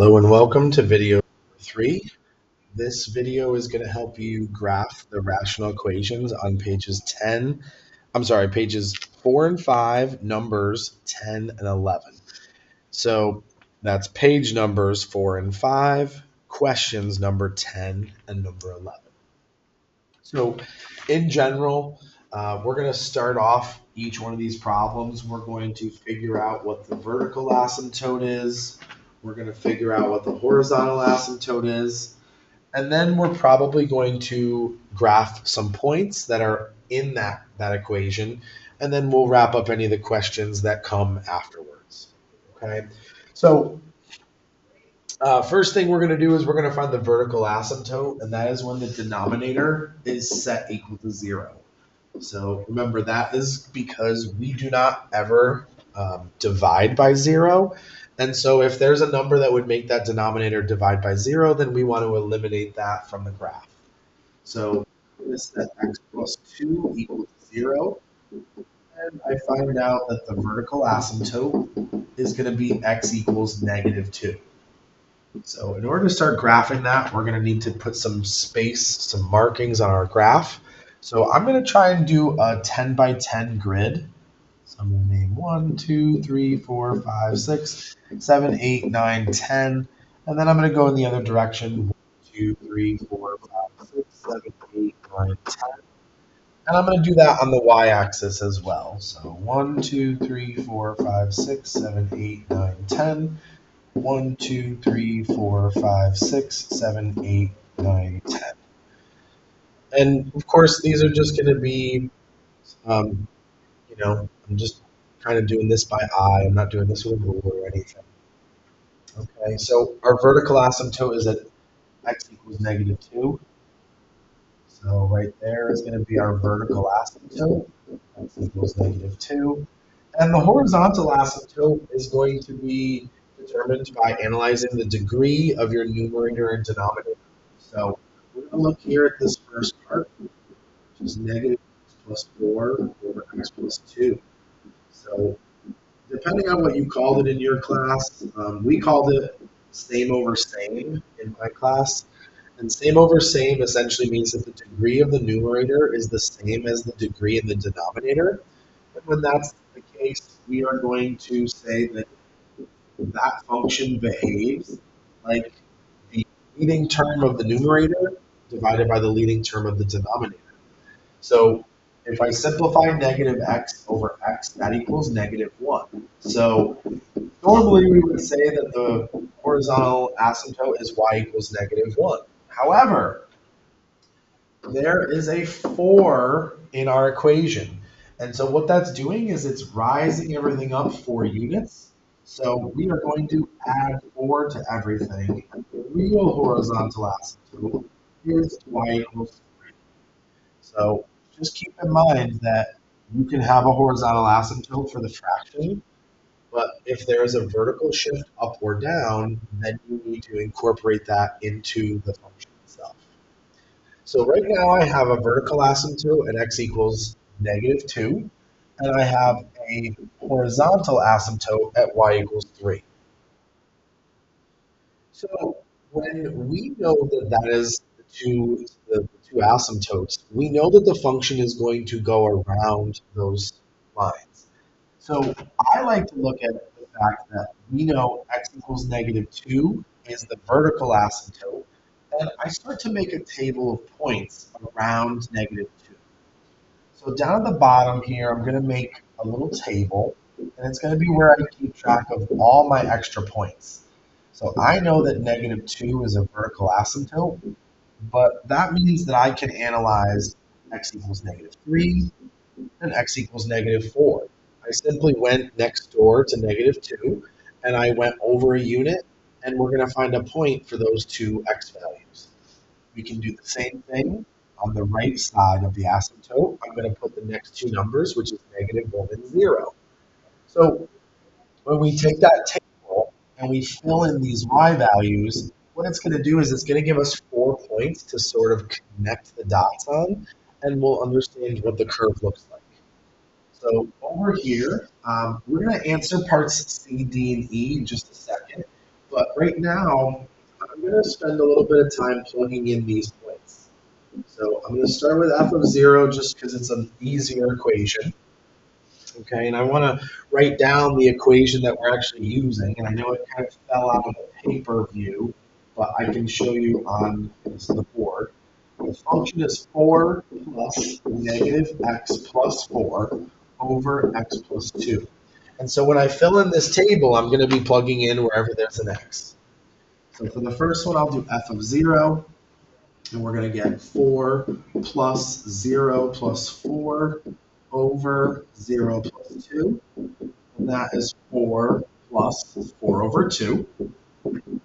Hello and welcome to video 3. This video is going to help you graph the rational equations on pages 4 and 5, numbers 10 and 11. So that's page numbers 4 and 5, questions number 10 and number 11. So in general, we're going to start off each one of these problems. We're going to figure out what the vertical asymptote is. We're going to figure out what the horizontal asymptote is. And then we're probably going to graph some points that are in that equation. And then we'll wrap up any of the questions that come afterwards. Okay. So first thing we're going to do is we're going to find the vertical asymptote, and that is when the denominator is set equal to 0. So remember, that is because we do not ever divide by 0. And so if there's a number that would make that denominator divide by 0, then we want to eliminate that from the graph. So I'm going to set x plus 2 equals 0. And I find out that the vertical asymptote is going to be x equals negative 2. So in order to start graphing that, we're going to need to put some space, some markings on our graph. So I'm going to try and do a 10 by 10 grid. So I'm going to name 1, 2, 3, 4, 5, 6, 7, 8, 9, 10. And then I'm going to go in the other direction. 1, 2, 3, 4, 5, 6, 7, 8, 9, 10. And I'm going to do that on the y-axis as well. So 1, 2, 3, 4, 5, 6, 7, 8, 9, 10. 1, 2, 3, 4, 5, 6, 7, 8, 9, 10. And of course, these are just going to be, I'm just kind of doing this by eye. I'm not doing this with a ruler or anything. Okay, so our vertical asymptote is at x equals negative 2. So right there is going to be our vertical asymptote, x equals negative 2. And the horizontal asymptote is going to be determined by analyzing the degree of your numerator and denominator. So we're going to look here at this first part, which is negative x plus 4 over x plus 2. So depending on what you called it in your class, we called it same over same in my class. And same over same essentially means that the degree of the numerator is the same as the degree in the denominator. And when that's the case, we are going to say that that function behaves like the leading term of the numerator divided by the leading term of the denominator. So if I simplify negative x over x, that equals negative 1. So normally we would say that the horizontal asymptote is y equals negative 1. However, there is a 4 in our equation. And so what that's doing is it's rising everything up 4 units. So we are going to add 4 to everything. And the real horizontal asymptote is y equals 3. So just keep in mind that you can have a horizontal asymptote for the fraction, but if there is a vertical shift up or down, then you need to incorporate that into the function itself. So right now I have a vertical asymptote at x equals negative 2, and I have a horizontal asymptote at y equals 3. So when we know that that is the two asymptotes, we know that the function is going to go around those lines. So I like to look at the fact that we know x equals negative 2 is the vertical asymptote, and I start to make a table of points around negative 2. So down at the bottom here, I'm going to make a little table, and it's going to be where I keep track of all my extra points. So I know that negative 2 is a vertical asymptote, but that means that I can analyze x equals negative 3 and x equals negative 4. I simply went next door to negative 2, and I went over a unit, and we're going to find a point for those two x values. We can do the same thing on the right side of the asymptote. I'm going to put the next two numbers, which is negative 1 and 0. So when we take that table and we fill in these y values, what it's going to do is it's going to give us 4 points to sort of connect the dots on, and we'll understand what the curve looks like. So over here, we're going to answer parts C, D, and E in just a second. But right now, I'm going to spend a little bit of time plugging in these points. So I'm going to start with f of 0 just because it's an easier equation. Okay, and I want to write down the equation that we're actually using. And I know it kind of fell out of the paper view, but I can show you on the board. The function is 4 plus negative x plus 4 over x plus 2. And so when I fill in this table, I'm going to be plugging in wherever there's an x. So for the first one, I'll do f of 0. And we're going to get 4 plus 0 plus 4 over 0 plus 2. And that is 4 plus 4 over 2,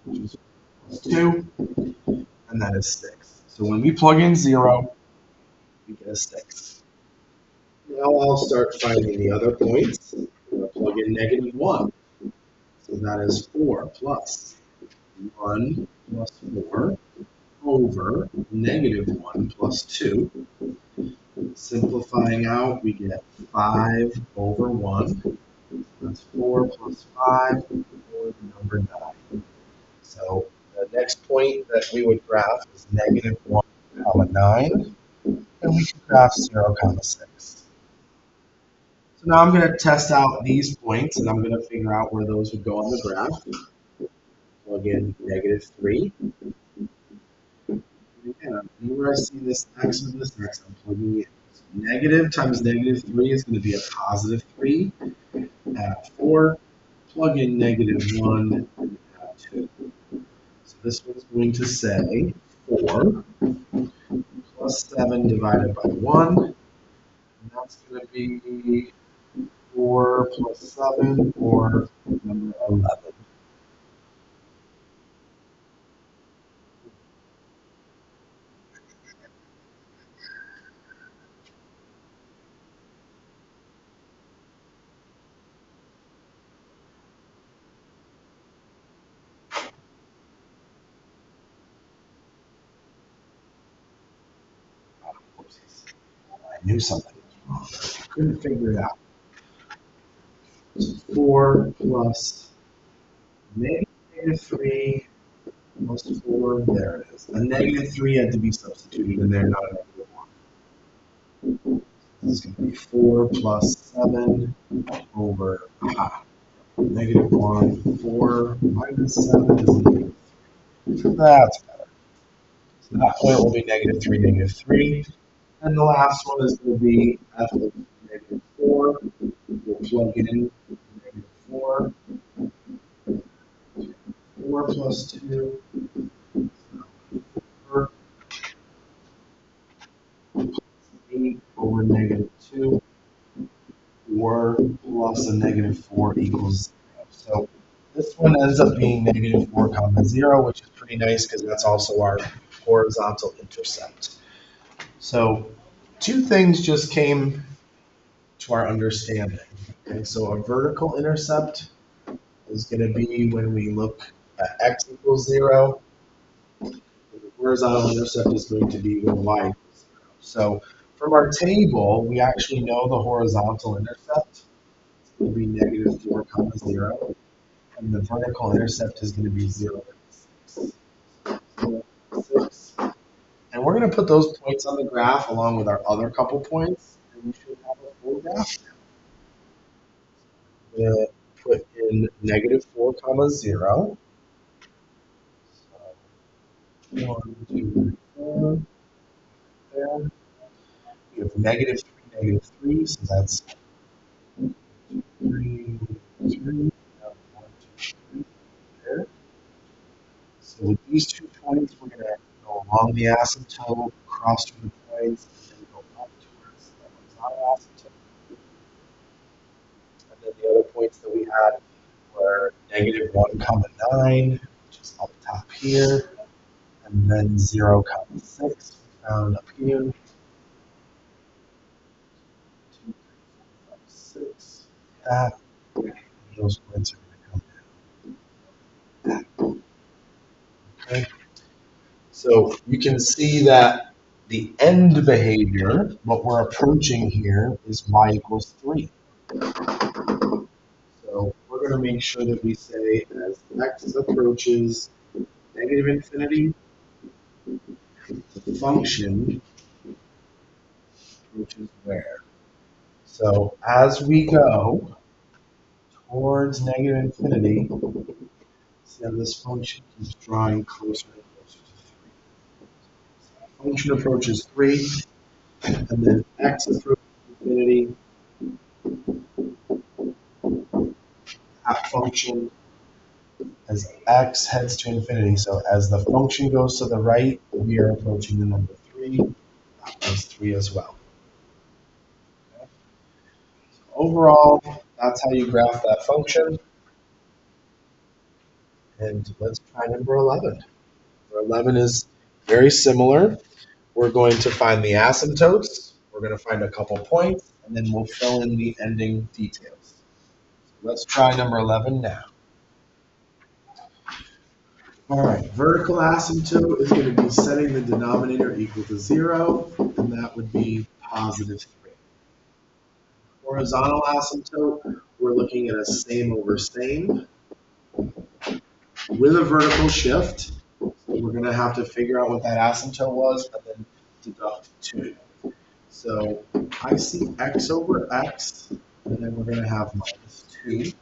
which is plus 2. And that is 6. So when we plug in 0, we get a 6. Now I'll start finding the other points. I'm going to plug in negative 1. So that is 4 plus 1 plus 4 over negative 1 plus 2. Simplifying out, we get 5 over 1. That's 4 plus 5, or the number 9. So the next point that we would graph is negative 1, comma 9. And we can graph 0, comma 6. So now I'm going to test out these points, and I'm going to figure out where those would go on the graph. Plug in negative 3. And whenever I see this x with this x, I'm plugging in. So negative times negative 3 is going to be a positive 3. Add 4. Plug in negative 1 and add 2. So this one's going to say 4 plus 7 divided by 1. And that's going to be 4 plus 7, or number 11. I knew something was wrong. I couldn't figure it out. 4 plus negative 3 plus 4. There it is. A negative 3 had to be substituted in there, not a negative 1. This is going to be 4 plus 7 over negative 1. 4 minus 7 is negative 3. That's better. So that point will be negative 3, negative 3. And the last one is going to be f of negative 4. We'll plug in negative 4. 4 plus 2. 4 plus 8 over negative 2. 4 plus a negative 4 equals 0. So this one ends up being negative 4 comma 0, which is pretty nice because that's also our horizontal intercept. So two things just came to our understanding. Okay, so a vertical intercept is going to be when we look at x equals 0. The horizontal intercept is going to be when y equals 0. So from our table, we actually know the horizontal intercept will be negative 4 comma 0. And the vertical intercept is going to be 0, 6. And we're going to put those points on the graph along with our other couple points, and we should have a full graph now. I'm going to put in negative 4 comma 0. So 1, 2, 4. There. We have negative 3, negative 3, so that's 3, 3. 1, 2, 3. There. So with these 2 points, we're going to go along the asymptote, cross through the points, and then go up towards the horizontal asymptote. And then the other points that we had were negative 1 comma 9, which is up top here, and then 0 comma 6 found up here. 2, 3, 4, 5, 6. That. And those points are going to come down. Okay. So you can see that the end behavior, what we're approaching here, is y equals 3. So we're going to make sure that we say as x approaches negative infinity, the function approaches where? So as we go towards negative infinity, see how this function keeps drawing closer and closer to 3. So function approaches 3, and then x approaches infinity. That function as x heads to infinity. So as the function goes to the right, we are approaching the number 3. That was 3 as well. Okay. So overall, that's how you graph that function. And let's try number 11. Number 11 is very similar. We're going to find the asymptotes. We're going to find a couple points, and then we'll fill in the ending details. So let's try number 11 now. All right, vertical asymptote is going to be setting the denominator equal to 0, and that would be positive 3. Horizontal asymptote, we're looking at a same over same with a vertical shift. So we're going to have to figure out what that asymptote was and then deduct 2. So I see x over x, and then we're going to have minus 2.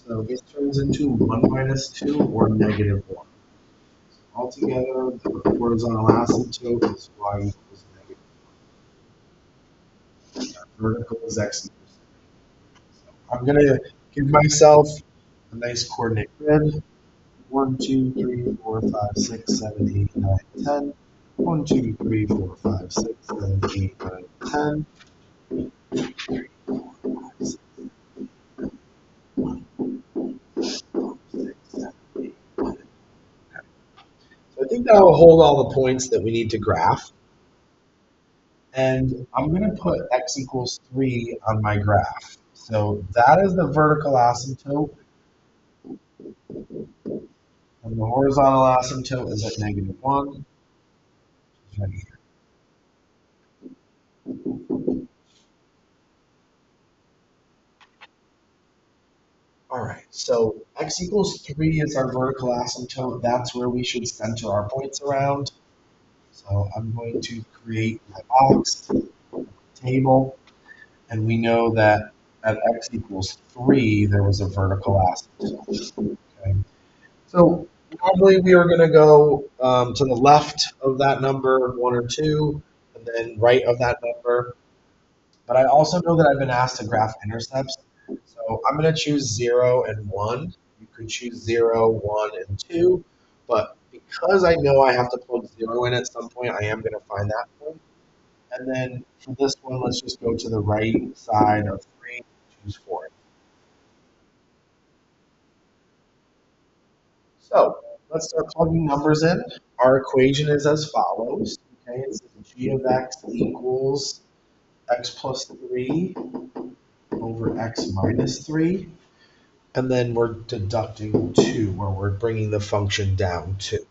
So this turns into 1 minus 2 or negative 1. So altogether, the horizontal asymptote is y equals negative 1. Vertical is x equals 3. So I'm going to give myself a nice coordinate grid. 1, 2, 3, 4, 5, 6, 7, 8, 9, 10. 1, 2, 3, 4, 5, 6, 7, 8, 9, 10. 1, 2, 3, 4, 5, 6, 1, 4, 6, 7, 8, 9. Okay. So I think that will hold all the points that we need to graph. And I'm going to put x equals 3 on my graph. So that is the vertical asymptote. And the horizontal asymptote is at negative 1, which is right here. All right, so x equals 3 is our vertical asymptote. That's where we should center our points around. So I'm going to create my box, table, and we know that at x equals 3, there was a vertical asymptote. Okay. So normally we are going to go to the left of that number, 1 or 2, and then right of that number. But I also know that I've been asked to graph intercepts. So I'm going to choose 0 and 1. You could choose 0, 1, and 2. But because I know I have to plug 0 in at some point, I am going to find that point. And then for this one, let's just go to the right side of 3, choose 4. So let's start plugging numbers in. Our equation is as follows. Okay, it says g of x equals x plus 3 over x minus 3. And then we're deducting 2, where we're bringing the function down 2.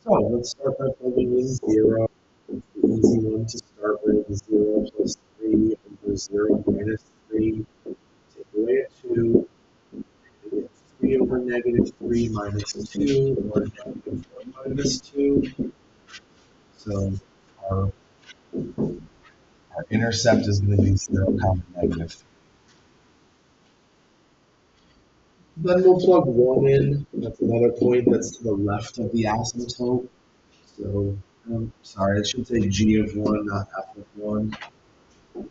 So let's start by plugging in 0. It's the easy one to start with. 0 plus 3 over 0 minus 3. Take away a 2. We get 3 over negative 3 minus 2, or negative 1 minus 2. So our intercept is going to be 0, negative 3. Then we'll plug 1 in. That's another point that's to the left of the asymptote. So, sorry, it should say g of 1, not f of 1. So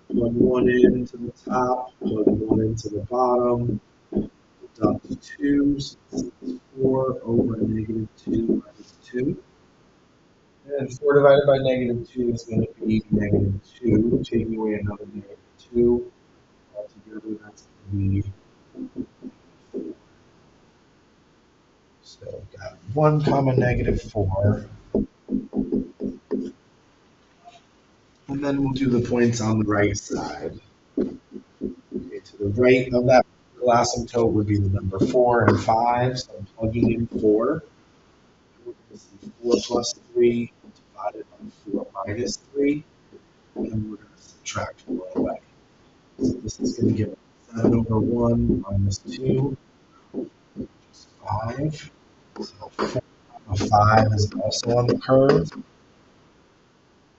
plug 1 into the top, plug 1 into the bottom, deduct 2, so 4 over negative 2 minus 2. And 4 divided by negative 2 is going to be negative 2, taking away another negative 2. Altogether, that's going to be 4. So we've got 1 comma negative 4. And then we'll do the points on the right side. Okay, to the right of that asymptote would be the number 4 and 5. So I'm plugging in 4. We're going to see 4 plus 3 divided by 4 minus 3. And we're going to subtract 4 away. So this is going to give us 7 over 1 minus 2 is 5. So 4 comma 5 is also on the curve.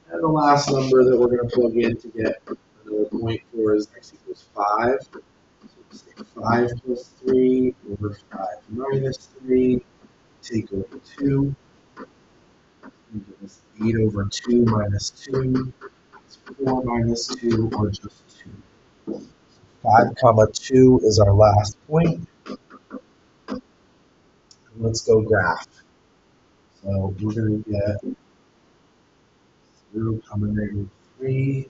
And the last number that we're going to plug in to get another point for is x equals 5. So we'll say 5 plus 3 over 5 minus 3, take over 2. We give us 8 over 2 minus 2. It's 4 minus 2, or just 2. 5 comma 2 is our last point. And let's go graph. So we're going to get 0 comma negative 3,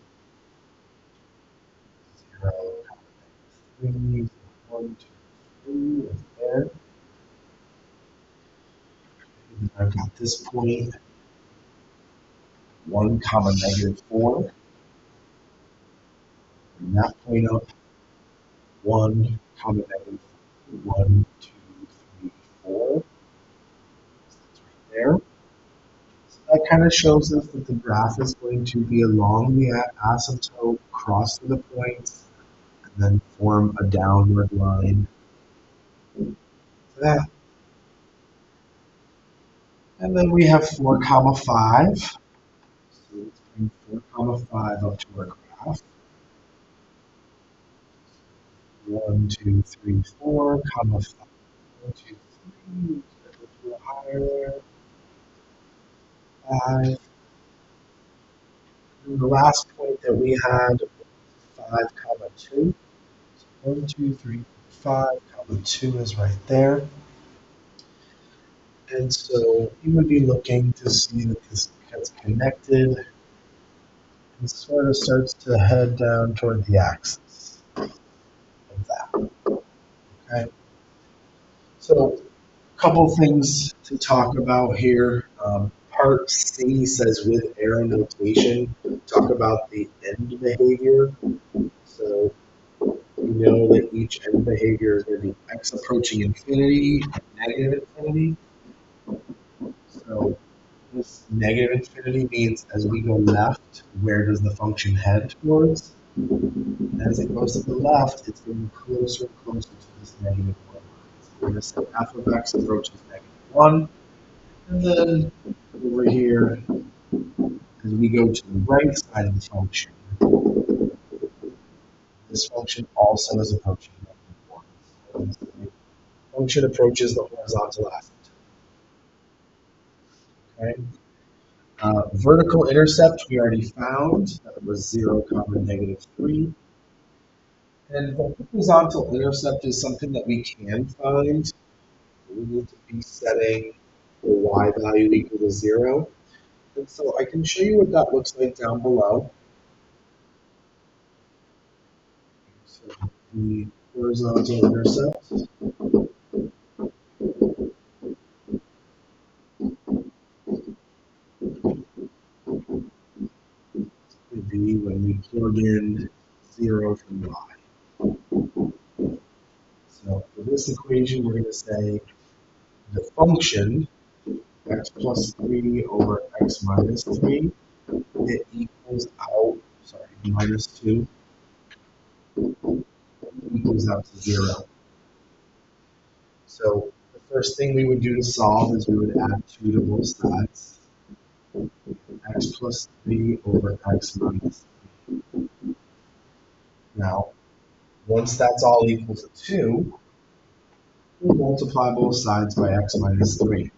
0 comma negative 3, 1, 2, 3, right there. And I've got this point, 1 comma negative 4. Bring that point up, 1 comma negative 1, 2, 3, 4. So that's right there. So that kind of shows us that the graph is going to be along the asymptote, cross through the points, and then form a downward line. For that. And then we have 4 comma 5. So let's bring 4 comma 5 up to our graph. 1, 2, 3, 4, comma 5. 1, 2, 3. Let's go a little higher there. 5. And the last point that we had was 5 comma 2. So 1, 2, 3, 5 comma 2 is right there. And so you would be looking to see that this gets connected and sort of starts to head down toward the axis of that. Okay. So a couple things to talk about here. Part C says with arrow notation, talk about the end behavior. So we know that each end behavior is going to be x approaching infinity and negative infinity. So this negative infinity means as we go left, where does the function head towards? As it goes to the left, it's getting closer and closer to this negative 1. So we're going to say f of x approaches negative 1. And then over here, as we go to the right side of the function, this function also is approaching negative 1. So the function approaches the horizontal asymptote. Okay. Vertical intercept we already found. That was 0 comma negative 3. And the horizontal intercept is something that we can find. We need to be setting the y value equal to 0. And so I can show you what that looks like down below. So the horizontal intercept would be when we plug in 0 from y. So for this equation, we're going to say the function x plus 3 over x minus 3, it equals out, minus 2, equals out to 0. So the first thing we would do to solve is we would add 2 to both sides. X plus 3 over x minus 3. Now, once that's all equal to 2, we'll multiply both sides by x minus 3.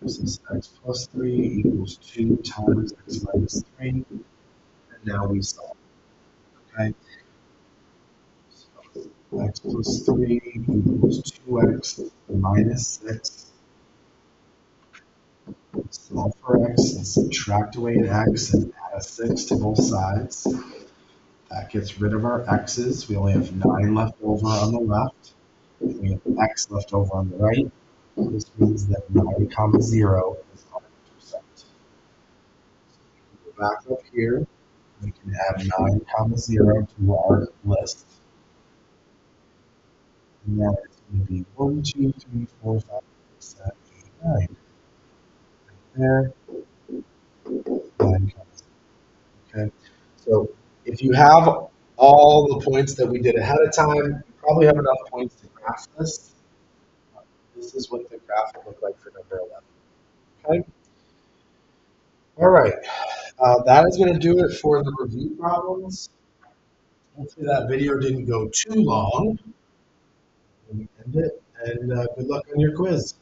This is x plus 3 equals 2 times x minus 3. And now we solve. Okay? So x plus 3 equals 2x minus 6. Solve for x and subtract away an x and add a 6 to both sides. That gets rid of our x's. We only have 9 left over on the left. And we have x left over on the right. This means that 9 comma 0 is our intercept. So we can go back up here. We can add 9 comma 0 to our list. And now it's going to be 1, 2, 3, 4, 5, 6, 7, 8, 9. Right there. 9 comma 0. Okay. So if you have all the points that we did ahead of time. You probably have enough points to graph this. This is what the graph will look like for number 11. Okay. All right. That is going to do it for the review problems. Hopefully that video didn't go too long. Let me end it, and good luck on your quiz.